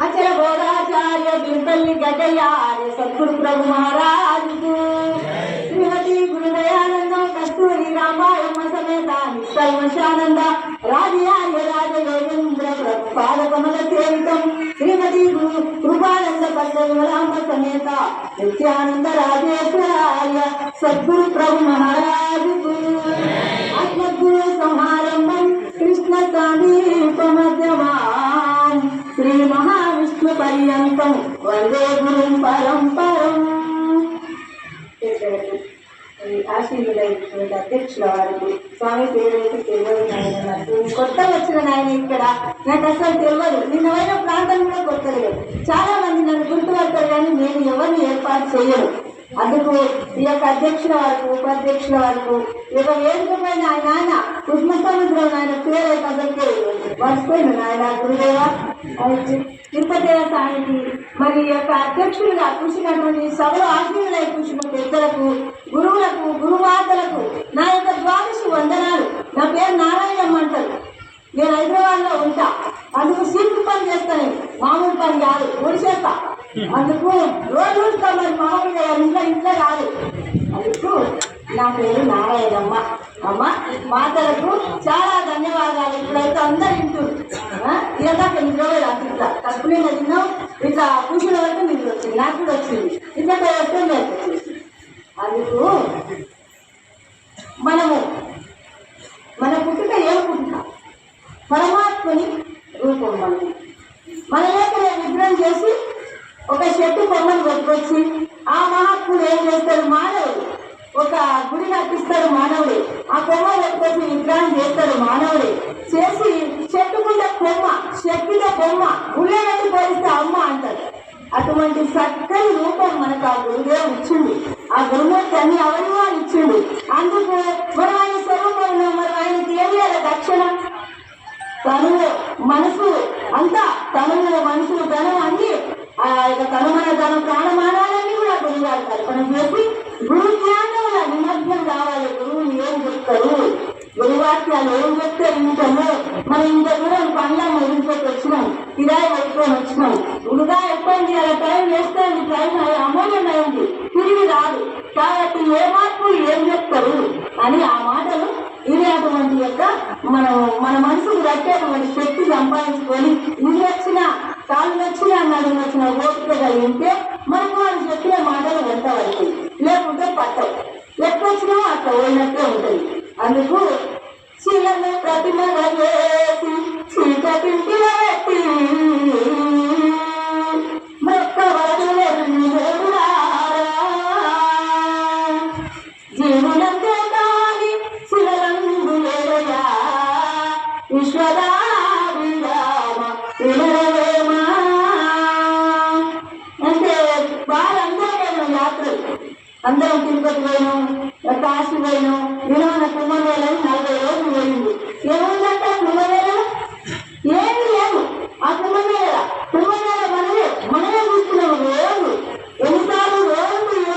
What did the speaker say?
अचल बोधाचार्य बिरपल्ली गड्डयार्य सद्गुरु प्रभु महाराज को श्रीमती गुरुदयानंद कस्तूरी रामायण समेत निष्कल्मषानंद राजयार्य राज योगेंद्र पाद कमल सेवितम श्रीमती गुरु कृपानंद पद्मविमलांब समेत नित्यानंद राजेश्वरार्य सद्गुरु प्रभु महाराज को आत्मगुरु समारंभम कृष्ण समीपमध्यमान् श्री महाविष्णु पर्यंతం వందే గురుం పరంపరం. ఆశీర్వదించిన అధ్యక్షుల వారికి స్వామి పేరైతే తెలియదు నాయన. నాకు కొత్తగా వచ్చిన నాయన ఇక్కడ నాకు అసలు తెలియదు. నిన్నమైన ప్రాంతం కూడా కొత్త లేదు. చాలా మంది నన్ను గుర్తుపడతారు కానీ నేను ఎవరిని ఏర్పాటు చేయను. అందుకు ఈ యొక్క అధ్యక్షుల వరకు ఉపాధ్యక్షుల వరకు ఇక వేదిక పైన ఆయన కృష్ణసముద్రం ఆయన పేరు అయితే అసలుకే మర్చిపోయింది నాయన గురుదేవ తిరుపతి స్వామికి మరి ఈ యొక్క అధ్యక్షులుగా కూర్చున్నటువంటి సభలో ఆశీర్వదై కూర్చున్న పెద్దలకు గురువులకు గురుమాతలకు నా యొక్క ద్వాదశి వందనాలు. నా పేరు నారాయణమ్మ అంటారు. నేను హైదరాబాద్లో ఉంటా. అందుకు సీట్లు పని చేస్తాను, మామూలు పని కాదు, ఒడిచేస్తా. అందుకు రోజు చూస్తా మరి మామూలుగా ఇంట్లో కాదు. అందుకు నా పేరు నారాయణమ్మ. అమ్మ మాతలకు చాలా ధన్యవాదాలు. ఇప్పుడైతే అందరు ఇంటూరు ఇదంతా నిద్రపోయి ఇట్లా కడుపునే తిన్నాం. ఇట్లా కూర్చున్న వరకు నిద్ర వచ్చింది, నాకు కూడా వచ్చింది. ఇట్లా వస్తే నాకు వచ్చింది. అందుకు మన పుట్టుక ఏం పుట్టుక పరమాత్మని రూపం. మన విగ్రహం చేసి ఒక చెట్టు బొమ్మను కొట్టుకొచ్చి ఆ మహాత్ముడు ఏం చేస్తాడు, మానవుడు ఒక గుడి కట్టిస్తాడు మానవుడే. ఆ కొమ్మ కొట్టుకొచ్చి విగ్రహం చేస్తాడు మానవుడే. చేసి చెట్టుకుంటే కొమ్మ, చెట్టుతో బొమ్మ, గుళ్ళేనట్టు పోలిస్తే అమ్మ అంటారు. అటువంటి చక్కని రూపం మనకు ఆ గురుదేవుడు ఇచ్చింది. ఆ గురుమూర్తి అన్ని అవయవాలు ఇచ్చింది. అందుకు మనం ఆయన స్వరూపంలో మనం ఆయనకి ఏం చేయాలి? దక్షిణ తనువు మనసు అంతా, తనువు మనసు ధనం అన్ని ఆ యొక్క తనుమన ధనం ప్రాణమానాలన్నీ కూడా గురువుగారు కల్పన చేసి గురు జ్ఞానంలో నిమగ్నం కావాలి. గురువులు ఏం చెప్తారు, గురువాక్యాలు ఏం చెప్తే వింటాము. మనం ఇంత దూరం పండ్ల వదిలిపెట్టి వచ్చినాం, కిరాయి పట్టుకొని వచ్చినాం. గురుగా ఎప్పటి అలా టైం వేస్తే టైం అమూల్యమైంది, తిరిగి రాదు. కాబట్టి ఏ మార్పులు ఏం చెప్తారు అని ఆ మాటలు ఇదేటువంటి యొక్క మన మనసుకు దక్కేటువంటి శక్తి సంపాదించుకొని ఇది వచ్చిన కాళ్ళు వచ్చిన నడుము వచ్చిన ఓపిక కలిగితే మనకు వాళ్ళు చెప్పిన మాటలు వెంట పడుతుంది, లేకుంటే పట్టవు. ఎక్కడొచ్చినా అట్లా పోయినట్టే ఉంటుంది. అందుకు శిలను ప్రతిమగా చేసి చీకటింటిలో పెట్టి జీవులంతే కాని శిలందు లేదయా విశ్వదాభిరామ వినరవేమా అంటే వాళ్ళందరూ యాత్రలు అందరం తిరుపతి పోయినాం.